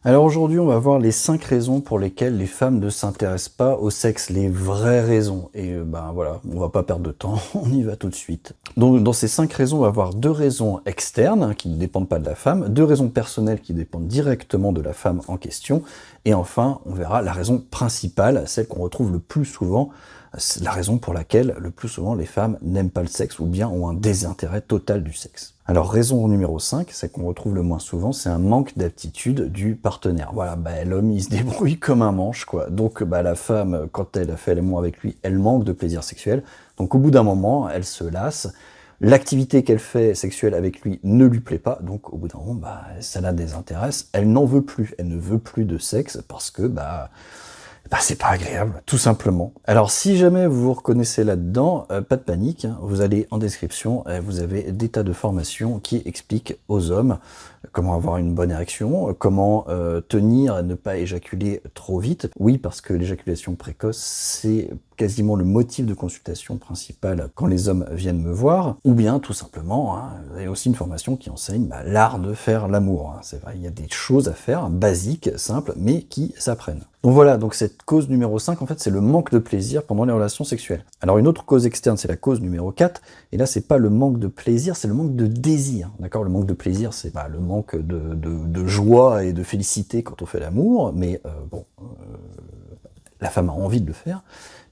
Alors aujourd'hui, on va voir les 5 raisons pour lesquelles les femmes ne s'intéressent pas au sexe, les vraies raisons. Et ben voilà, on va pas perdre de temps, on y va tout de suite. Donc dans ces 5 raisons, on va voir 2 raisons externes qui ne dépendent pas de la femme, 2 raisons personnelles qui dépendent directement de la femme en question, et enfin, on verra la raison principale, celle qu'on retrouve le plus souvent, c'est la raison pour laquelle le plus souvent les femmes n'aiment pas le sexe ou bien ont un désintérêt total du sexe. Alors raison numéro 5, celle qu'on retrouve le moins souvent, c'est un manque d'aptitude du partenaire. Voilà, l'homme il se débrouille comme un manche, quoi. Donc la femme, quand elle a fait l'amour avec lui, elle manque de plaisir sexuel. Donc au bout d'un moment, elle se lasse. L'activité qu'elle fait sexuelle avec lui ne lui plaît pas, donc au bout d'un moment, ça la désintéresse. Elle n'en veut plus, elle ne veut plus de sexe parce que c'est pas agréable, tout simplement. Alors si jamais vous vous reconnaissez là-dedans, pas de panique, hein, vous allez en description, vous avez des tas de formations qui expliquent aux hommes comment avoir une bonne érection, comment tenir et ne pas éjaculer trop vite. Oui, parce que l'éjaculation précoce, c'est quasiment le motif de consultation principal quand les hommes viennent me voir, ou bien tout simplement, hein, vous avez aussi une formation qui enseigne l'art de faire l'amour. Hein. C'est vrai, il y a des choses à faire, basiques, simples, mais qui s'apprennent. Donc voilà, donc cette cause numéro 5, en fait, c'est le manque de plaisir pendant les relations sexuelles. Alors une autre cause externe, c'est la cause numéro 4, et là, c'est pas le manque de plaisir, c'est le manque de désir. D'accord? Le manque de plaisir, c'est le manque de joie et de félicité quand on fait l'amour, mais la femme a envie de le faire.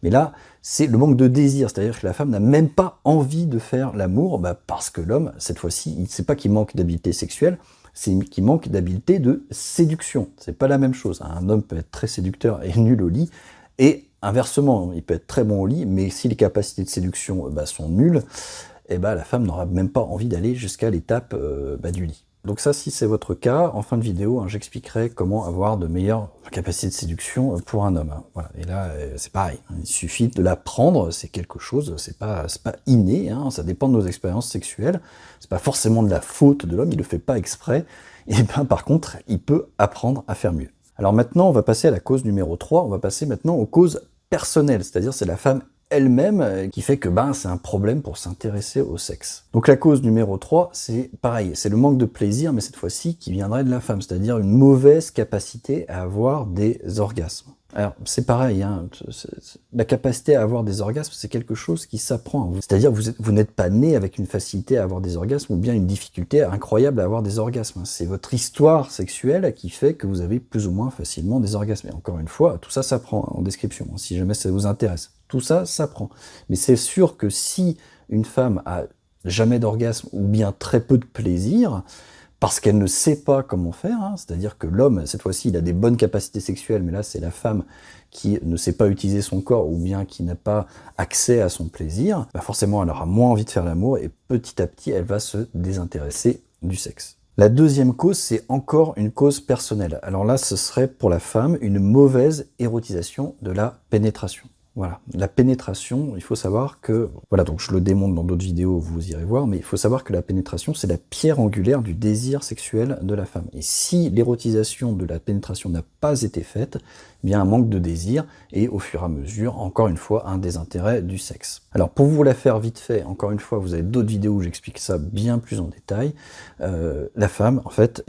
Mais là, c'est le manque de désir, c'est-à-dire que la femme n'a même pas envie de faire l'amour, parce que l'homme, cette fois-ci, c'est pas qu'il manque d'habileté sexuelle, c'est qu'il manque d'habileté de séduction. C'est pas la même chose. Un homme peut être très séducteur et nul au lit, et inversement, il peut être très bon au lit, mais si les capacités de séduction sont nulles, la femme n'aura même pas envie d'aller jusqu'à l'étape du lit. Donc ça, si c'est votre cas, en fin de vidéo, hein, j'expliquerai comment avoir de meilleures capacités de séduction pour un homme. Hein. Voilà. Et là, c'est pareil, il suffit de l'apprendre, c'est quelque chose, c'est pas inné, hein, ça dépend de nos expériences sexuelles, c'est pas forcément de la faute de l'homme, il le fait pas exprès, et par contre, il peut apprendre à faire mieux. Alors maintenant, on va passer à la cause numéro 3, on va passer maintenant aux causes personnelles, c'est-à-dire c'est la femme elle-même qui fait que c'est un problème pour s'intéresser au sexe. Donc la cause numéro 3, c'est pareil, c'est le manque de plaisir, mais cette fois-ci qui viendrait de la femme, c'est-à-dire une mauvaise capacité à avoir des orgasmes. Alors c'est pareil, hein, la capacité à avoir des orgasmes, c'est quelque chose qui s'apprend. C'est-à-dire vous n'êtes pas né avec une facilité à avoir des orgasmes ou bien une difficulté incroyable à avoir des orgasmes. C'est votre histoire sexuelle qui fait que vous avez plus ou moins facilement des orgasmes. Et encore une fois, tout ça s'apprend en description, si jamais ça vous intéresse. Tout ça s'apprend. Mais c'est sûr que si une femme a jamais d'orgasme ou bien très peu de plaisir, parce qu'elle ne sait pas comment faire, hein, c'est-à-dire que l'homme, cette fois-ci, il a des bonnes capacités sexuelles, mais là, c'est la femme qui ne sait pas utiliser son corps ou bien qui n'a pas accès à son plaisir, forcément, elle aura moins envie de faire l'amour et petit à petit, elle va se désintéresser du sexe. La deuxième cause, c'est encore une cause personnelle. Alors là, ce serait pour la femme une mauvaise érotisation de la pénétration. Voilà, la pénétration, il faut savoir que, voilà, donc je le démontre dans d'autres vidéos, vous irez voir, mais il faut savoir que la pénétration, c'est la pierre angulaire du désir sexuel de la femme. Et si l'érotisation de la pénétration n'a pas été faite, bien un manque de désir et au fur et à mesure, encore une fois, un désintérêt du sexe. Alors pour vous la faire vite fait, encore une fois, vous avez d'autres vidéos où j'explique ça bien plus en détail. La femme, en fait,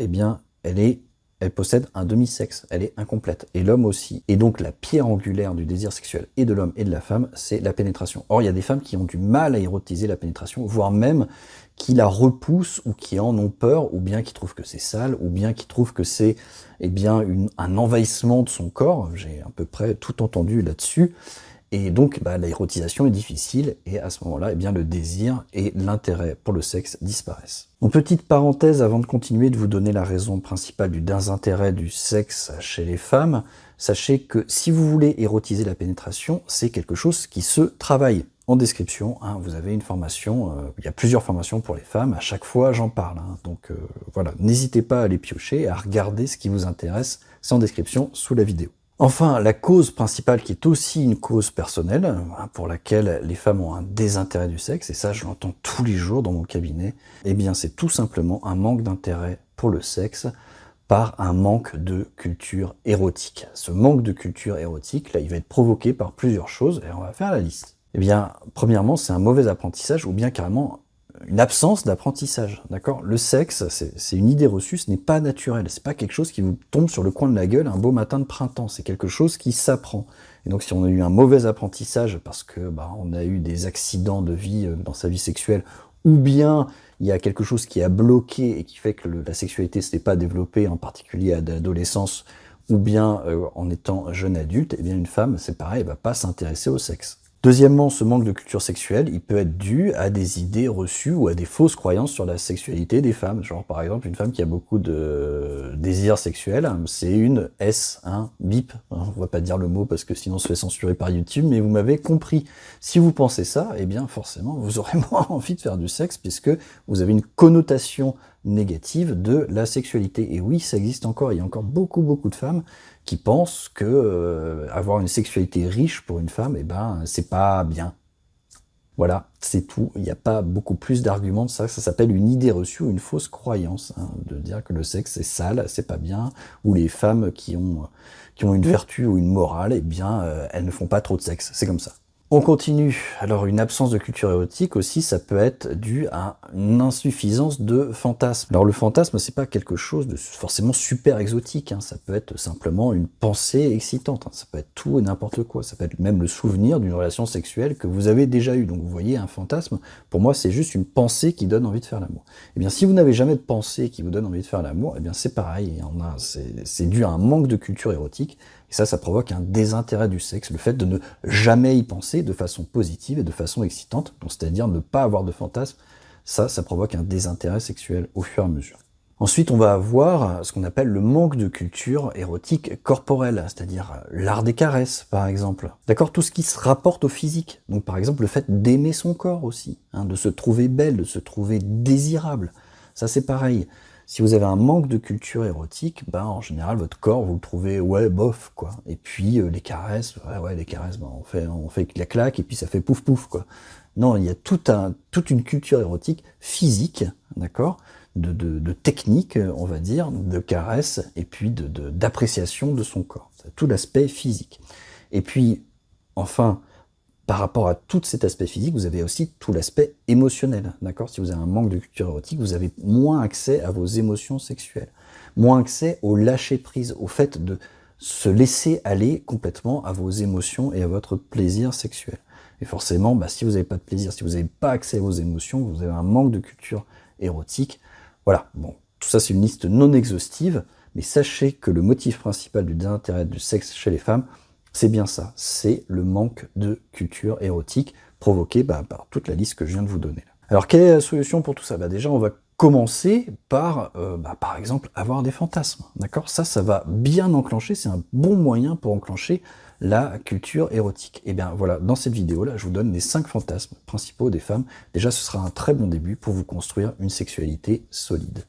elle possède un demi-sexe, elle est incomplète, et l'homme aussi. Et donc la pierre angulaire du désir sexuel et de l'homme et de la femme, c'est la pénétration. Or, il y a des femmes qui ont du mal à érotiser la pénétration, voire même qui la repoussent ou qui en ont peur, ou bien qui trouvent que c'est sale, ou bien qui trouvent que c'est un envahissement de son corps. J'ai à peu près tout entendu là-dessus. Et donc, l'érotisation est difficile, et à ce moment-là, le désir et l'intérêt pour le sexe disparaissent. En petite parenthèse, avant de continuer de vous donner la raison principale du désintérêt du sexe chez les femmes, sachez que si vous voulez érotiser la pénétration, c'est quelque chose qui se travaille. En description, hein, vous avez une formation, il y a plusieurs formations pour les femmes, à chaque fois j'en parle. Hein, donc voilà, n'hésitez pas à les piocher, à regarder ce qui vous intéresse, c'est en description sous la vidéo. Enfin, la cause principale qui est aussi une cause personnelle, pour laquelle les femmes ont un désintérêt du sexe, et ça je l'entends tous les jours dans mon cabinet, c'est tout simplement un manque d'intérêt pour le sexe par un manque de culture érotique. Ce manque de culture érotique, là, il va être provoqué par plusieurs choses, et on va faire la liste. Premièrement, c'est un mauvais apprentissage, ou bien carrément une absence d'apprentissage, d'accord? Le sexe, c'est une idée reçue, ce n'est pas naturel, c'est pas quelque chose qui vous tombe sur le coin de la gueule un beau matin de printemps, c'est quelque chose qui s'apprend. Et donc si on a eu un mauvais apprentissage parce que on a eu des accidents de vie dans sa vie sexuelle, ou bien il y a quelque chose qui a bloqué et qui fait que la sexualité s'est pas développée, en particulier à l'adolescence, ou bien en étant jeune adulte, eh bien une femme, c'est pareil, elle va pas s'intéresser au sexe. Deuxièmement, ce manque de culture sexuelle, il peut être dû à des idées reçues ou à des fausses croyances sur la sexualité des femmes. Genre par exemple, une femme qui a beaucoup de désirs sexuels, c'est une S, bip. On va pas dire le mot parce que sinon on se fait censurer par YouTube, mais vous m'avez compris. Si vous pensez ça, eh bien forcément, vous aurez moins envie de faire du sexe puisque vous avez une connotation négative de la sexualité. Et oui, ça existe encore. Il y a encore beaucoup de femmes qui pensent que avoir une sexualité riche pour une femme, c'est pas bien. Voilà, c'est tout. Il n'y a pas beaucoup plus d'arguments de ça. Ça s'appelle une idée reçue ou une fausse croyance, de dire que le sexe c'est sale, c'est pas bien, ou les femmes qui ont une vertu ou une morale, elles ne font pas trop de sexe. C'est comme ça. On continue. Alors une absence de culture érotique aussi, ça peut être dû à une insuffisance de fantasme. Alors le fantasme, c'est pas quelque chose de forcément super exotique, ça peut être simplement une pensée excitante, ça peut être tout et n'importe quoi, ça peut être même le souvenir d'une relation sexuelle que vous avez déjà eue. Donc vous voyez, un fantasme, pour moi, c'est juste une pensée qui donne envie de faire l'amour. Eh bien, si vous n'avez jamais de pensée qui vous donne envie de faire l'amour, eh bien c'est pareil, c'est dû à un manque de culture érotique. Et ça provoque un désintérêt du sexe, le fait de ne jamais y penser de façon positive et de façon excitante, c'est-à-dire ne pas avoir de fantasme, ça provoque un désintérêt sexuel au fur et à mesure. Ensuite, on va avoir ce qu'on appelle le manque de culture érotique corporelle, c'est-à-dire l'art des caresses, par exemple. D'accord, tout ce qui se rapporte au physique. Donc, par exemple, le fait d'aimer son corps aussi, de se trouver belle, de se trouver désirable. Ça, c'est pareil. Si vous avez un manque de culture érotique, en général, votre corps, vous le trouvez, bof, quoi. Et puis, les caresses, les caresses, on fait clac-clac, et puis ça fait pouf-pouf, quoi. Non, il y a toute une culture érotique physique, d'accord, de technique, on va dire, de caresses, et puis d'appréciation de son corps. C'est tout l'aspect physique. Et puis, enfin, par rapport à tout cet aspect physique, vous avez aussi tout l'aspect émotionnel, d'accord? Si vous avez un manque de culture érotique, vous avez moins accès à vos émotions sexuelles, moins accès au lâcher-prise, au fait de se laisser aller complètement à vos émotions et à votre plaisir sexuel. Et forcément, si vous n'avez pas de plaisir, si vous n'avez pas accès à vos émotions, vous avez un manque de culture érotique. Voilà, bon, tout ça c'est une liste non exhaustive, mais sachez que le motif principal du désintérêt du sexe chez les femmes, c'est bien ça, c'est le manque de culture érotique provoqué par toute la liste que je viens de vous donner. Alors quelle est la solution pour tout ça? Déjà, on va commencer par, par exemple, avoir des fantasmes. D'accord? Ça va bien enclencher, c'est un bon moyen pour enclencher la culture érotique. Et bien voilà, dans cette vidéo-là, je vous donne les 5 fantasmes principaux des femmes. Déjà, ce sera un très bon début pour vous construire une sexualité solide.